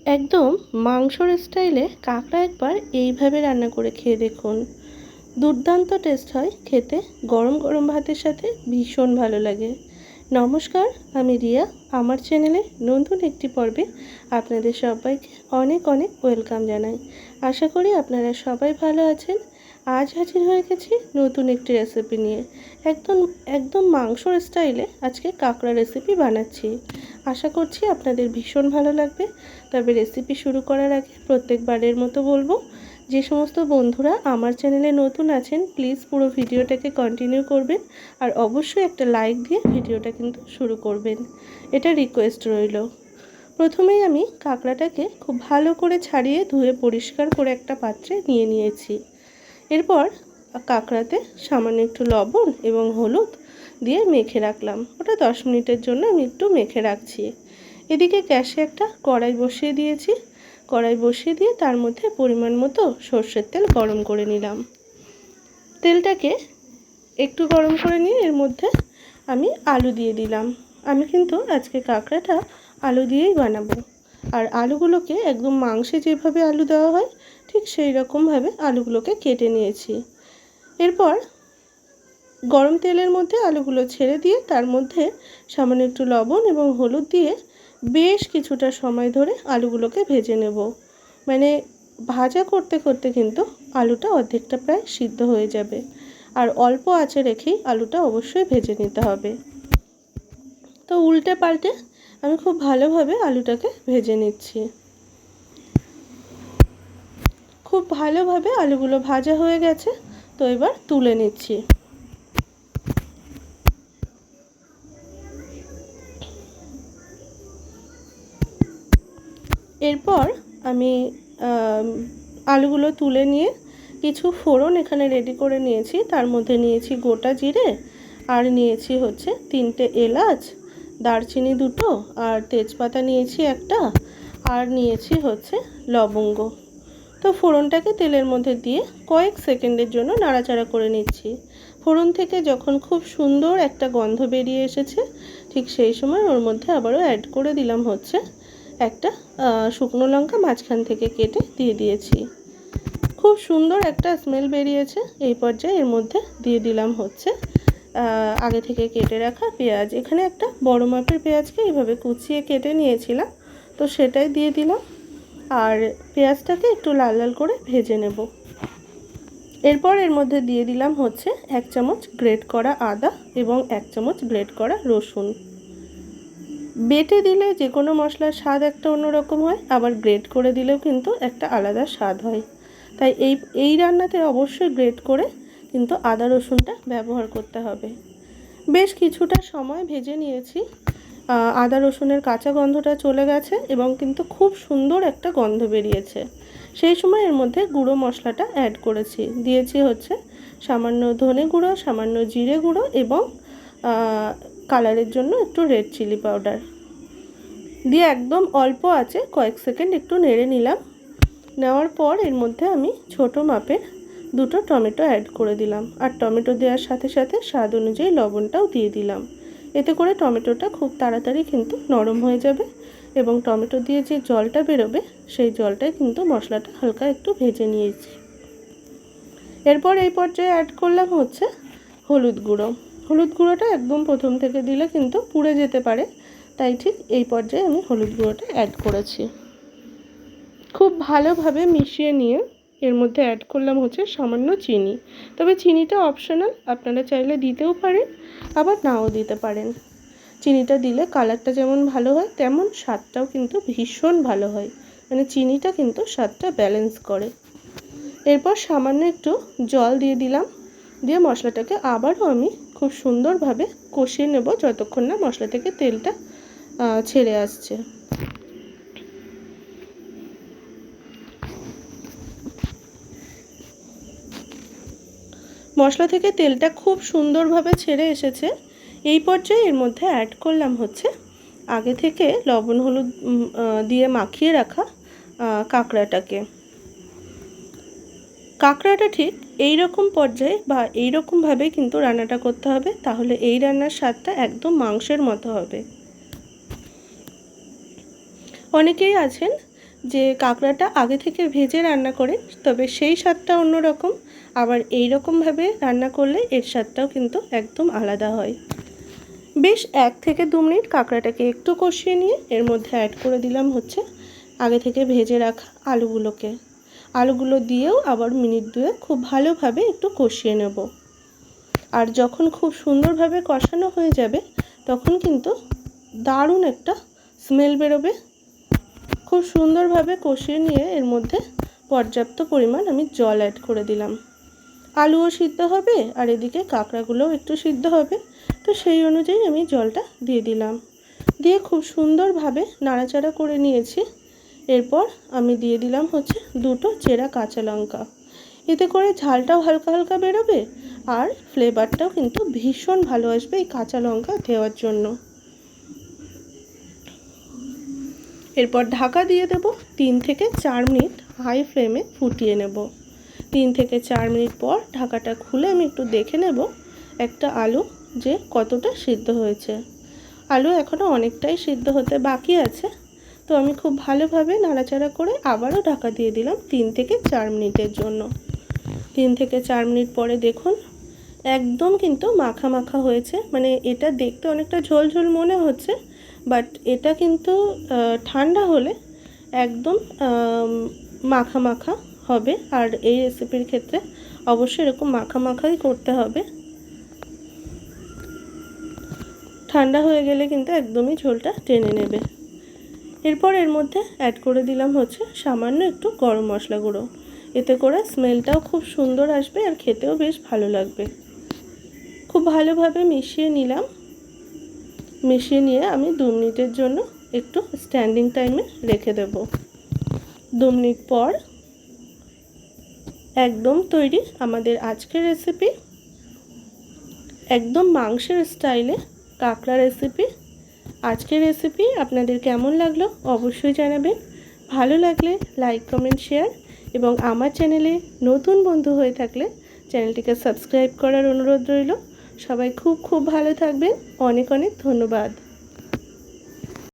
একদম মাংসর স্টাইলে কাঁকড়া একবার এইভাবে রান্না করে খেয়ে দেখুন। দুর্দান্ত টেস্ট হয় খেতে, গরম গরম ভাতের সাথে ভীষণ ভালো লাগে। নমস্কার, আমি রিয়া। আমার চ্যানেলে নতুন একটি পর্বে আপনাদের সবাইকে অনেক অনেক ওয়েলকাম জানাই। আশা করি আপনারা সবাই ভালো আছেন। আজ হাজির হয়ে গেছি নতুন একটি রেসিপি নিয়ে। একদম একদম মাংসর স্টাইলে আজকে কাঁকড়া রেসিপি বানাচ্ছি। আশা করছি আপনাদের ভীষণ ভালো লাগবে। তবে রেসিপি শুরু করার আগে প্রত্যেকবারের মতো বলবো, যে সমস্ত বন্ধুরা আমার চ্যানেলে নতুন আছেন প্লিজ পুরো ভিডিওটাকে কন্টিনিউ করবেন আর অবশ্যই একটা লাইক দিয়ে ভিডিওটা কিন্তু শুরু করবেন, এটা রিকোয়েস্ট রইল। প্রথমেই আমি কাঁকড়াটাকে খুব ভালো করে ছাড়িয়ে ধুয়ে পরিষ্কার করে একটা পাত্রে নিয়ে নিয়েছি। এরপর কাঁকড়াতে সামান্য একটু লবণ এবং হলুদ দিয়ে মেখে রাখলাম। ওটা 10 মিনিটের জন্য আমি একটু মেখে রাখছি। এদিকে গ্যাসে একটা কড়াই বসিয়ে দিয়েছি। কড়াই বসিয়ে দিয়ে তার মধ্যে পরিমাণ মতো সর্ষের তেল গরম করে নিলাম। তেলটাকে একটু গরম করে নিয়ে এর মধ্যে আমি আলু দিয়ে দিলাম। আমি কিন্তু আজকে কাঁকড়াটা আলু দিয়েই বানাবো। আর আলুগুলোকে একদম মাংসে যেভাবে আলু দেওয়া হয় ঠিক সেই রকমভাবে আলুগুলোকে কেটে নিয়েছি। এরপর গরম তেলের মধ্যে আলুগুলো ছেড়ে দিয়ে তার মধ্যে সামান্য একটু লবণ এবং হলুদ দিয়ে বেশ কিছুটা সময় ধরে আলুগুলোকে ভেজে নেব। মানে ভাজা করতে করতে কিন্তু আলুটা অর্ধেকটা প্রায় সিদ্ধ হয়ে যাবে। আর অল্প আঁচে রেখেই আলুটা অবশ্যই ভেজে নিতে হবে। তো উল্টে পাল্টে আমি খুব ভালোভাবে আলুটাকে ভেজে নিচ্ছি। খুব ভালোভাবে আলুগুলো ভাজা হয়ে গেছে, তো এবার তুলে নিচ্ছি। এরপর আমি আলুগুলো তুলে নিয়ে কিছু ফোড়ন এখানে রেডি করে নিয়েছি। তার মধ্যে নিয়েছি গোটা জিরে, আর নিয়েছি হচ্ছে 3টে এলাচ, দারচিনি 2টো, আর তেজপাতা নিয়েছি একটা, আর নিয়েছি হচ্ছে লবঙ্গ। তো ফোড়নটাকে তেলের মধ্যে দিয়ে কয়েক সেকেন্ডের জন্য নাড়াচাড়া করে নিচ্ছি। ফোড়ন থেকে যখন খুব সুন্দর একটা গন্ধ বেরিয়ে এসেছে ঠিক সেই সময় ওর মধ্যে আবারও অ্যাড করে দিলাম হচ্ছে একটা শুকনো লঙ্কা মাঝখান থেকে কেটে দিয়ে দিয়েছি। খুব সুন্দর একটা স্মেল বেরিয়েছে। এই পর্যায়ে এর মধ্যে দিয়ে দিলাম হচ্ছে আগে থেকে কেটে রাখা পেঁয়াজ। এখানে একটা বড় মাপের পেঁয়াজকে এইভাবে কুচিয়ে কেটে নিয়েছিলাম, তো সেটাই দিয়ে দিলাম। আর পেঁয়াজটাকে একটু লাল লাল করে ভেজে নেব। এরপর এর মধ্যে দিয়ে দিলাম হচ্ছে 1 চামচ গ্রেট করা আদা এবং 1 চামচ গ্রেট করা রসুন। বেটে দিলে যে কোনো মশলার স্বাদ একটা অন্যরকম হয়, আবার গ্রেট করে দিলেও কিন্তু একটা আলাদা স্বাদ হয়। তাই এই রান্নাতে অবশ্যই গ্রেট করে কিন্তু আদা রসুনটা ব্যবহার করতে হবে। বেশ কিছুটা সময় ভেজে নিয়েছি। আদা রসুনের কাঁচা গন্ধটা চলে গেছে এবং কিন্তু খুব সুন্দর একটা গন্ধ বেরিয়েছে। সেই সময় এর মধ্যে গুঁড়ো মশলাটা অ্যাড করেছি। দিয়েছি হচ্ছে সামান্য ধনে গুঁড়ো, সামান্য জিরে গুঁড়ো এবং কালারের জন্য একটু রেড চিলি পাউডার দিয়ে একদম অল্প আঁচে কয়েক সেকেন্ড একটু নেড়ে নিলাম। নেওয়ার পর এর মধ্যে আমি ছোটো মাপের 2টো টমেটো অ্যাড করে দিলাম। আর টমেটো দেওয়ার সাথে সাথে স্বাদ অনুযায়ী লবণটাও দিয়ে দিলাম। এতে করে টমেটোটা খুব তাড়াতাড়ি কিন্তু নরম হয়ে যাবে এবং টমেটো দিয়ে যে জলটা বেরোবে সেই জলটাই কিন্তু মশলাটা হালকা একটু ভেজে নিয়েছি। এরপর এই পর্যায়ে অ্যাড করলাম হচ্ছে হলুদ গুঁড়ো। হলুদ গুঁড়োটা একদম প্রথম থেকে দিলে কিন্তু পুড়ে যেতে পারে, তাই ঠিক এই পর্যায়ে আমি হলুদ গুঁড়োটা অ্যাড করেছি। খুব ভালোভাবে মিশিয়ে নিয়ে এর মধ্যে অ্যাড করলাম হচ্ছে সামান্য চিনি। তবে চিনিটা অপশনাল, আপনারা চাইলে দিতেও পারেন আবার নাও দিতে পারেন। চিনিটা দিলে কালারটা যেমন ভালো হয় তেমন স্বাদটাও কিন্তু ভীষণ ভালো হয়। মানে চিনিটা কিন্তু স্বাদটা ব্যালেন্স করে। এরপর সামান্য একটু জল দিয়ে দিলাম, দিয়ে মশলাটাকে আবারও আমি খুব সুন্দরভাবে কষিয়ে নেব যতক্ষণ না মশলা থেকে তেলটা ছেড়ে আসছে। মশলা থেকে তেলটা খুব সুন্দরভাবে ছেড়ে এসেছে। এই পর্যায়ে এর মধ্যে অ্যাড করলাম হচ্ছে আগে থেকে লবণ হলুদ দিয়ে মাখিয়ে রাখা কাঁকড়াটাকে। কাঁকড়াটা ঠিক এই রকম পর্যায়ে বা এই রকমভাবেই কিন্তু রান্নাটা করতে হবে, তাহলে এই রান্নার স্বাদটা একদম মাংসের মতো হবে। অনেকেই আছেন যে কাঁকড়াটা আগে থেকে ভেজে রান্না করে তবে সেই স্বাদটা অন্যরকম, আবার এই রকমভাবে রান্না করলে এর স্বাদটাও কিন্তু একদম আলাদা হয়। বেশ 1 থেকে 2 মিনিট কাঁকড়াটাকে একটু কষিয়ে নিয়ে এর মধ্যে অ্যাড করে দিলাম হচ্ছে আগে থেকে ভেজে রাখা আলুগুলোকে। আলুগুলো দিয়েও আবার মিনিট 2 খুব ভালোভাবে একটু কষিয়ে নেব। আর যখন খুব সুন্দরভাবে কষানো হয়ে যাবে তখন কিন্তু দারুণ একটা স্মেল বেরোবে। খুব সুন্দরভাবে কষিয়ে নিয়ে এর মধ্যে পর্যাপ্ত পরিমাণ আমি জল অ্যাড করে দিলাম। আলুও সিদ্ধ হবে আর এদিকে কাঁকড়াগুলোও একটু সিদ্ধ হবে, তো সেই অনুযায়ী আমি জলটা দিয়ে দিলাম। দিয়ে খুব সুন্দরভাবে নাড়াচাড়া করে নিয়েছি। এরপর আমি দিয়ে দিলাম হচ্ছে 2টো চেরা কাঁচা লঙ্কা। এতে করে ঝালটাও হালকা হালকা বেরোবে আর ফ্লেভারটাও কিন্তু ভীষণ ভালো আসবে এই কাঁচা লঙ্কা দেওয়ার জন্য। এরপর ঢাকা দিয়ে দেব। 3 থেকে 4 মিনিট হাই ফ্লেমে ফুটিয়ে নেব। 3 থেকে 4 মিনিট পর ঢাকাটা খুলে আমি একটু দেখে নেব একটা আলু যে কতটা সিদ্ধ হয়েছে। আলু এখনও অনেকটাই সিদ্ধ হতে বাকি আছে, তো আমি খুব ভালোভাবে নাড়াচাড়া করে আবারও ঢাকা দিয়ে দিলাম 3 থেকে 4 মিনিটের জন্য। 3 থেকে 4 মিনিট পরে দেখুন একদম কিন্তু মাখা মাখা হয়েছে। মানে এটা দেখতে অনেকটা ঝোল ঝোল মনে হচ্ছে, বাট এটা কিন্তু ঠান্ডা হলে একদম মাখা মাখা হবে। আর এই রেসিপির ক্ষেত্রে অবশ্যই এরকম মাখা মাখাই করতে হবে। ঠান্ডা হয়ে গেলে কিন্তু একদমই ঝোলটা টেনে নেবে। এরপর এর মধ্যে অ্যাড করে দিলাম হচ্ছে সামান্য একটু গরম মশলা গুঁড়ো। এতে করে স্মেলটাও খুব সুন্দর আসবে আর খেতেও বেশ ভালো লাগবে। খুব ভালোভাবে মিশিয়ে নিলাম। মিশিয়ে নিয়ে আমি 2 মিনিটের জন্য একটু স্ট্যান্ডিং টাইমে রেখে দেব। 2 মিনিট পর একদম তৈরি আমাদের আজকের রেসিপি, একদম মাংসের স্টাইলে কাঁকড়া রেসিপি। আজকের রেসিপি আপনাদের কেমন লাগলো অবশ্যই জানাবেন। ভালো লাগলে লাইক, কমেন্ট, শেয়ার এবং আমার চ্যানেলে নতুন বন্ধু হয়ে থাকলে চ্যানেলটিকে সাবস্ক্রাইব করার অনুরোধ রইল। সবাই খুব খুব ভালো থাকবেন। অনেক অনেক ধন্যবাদ।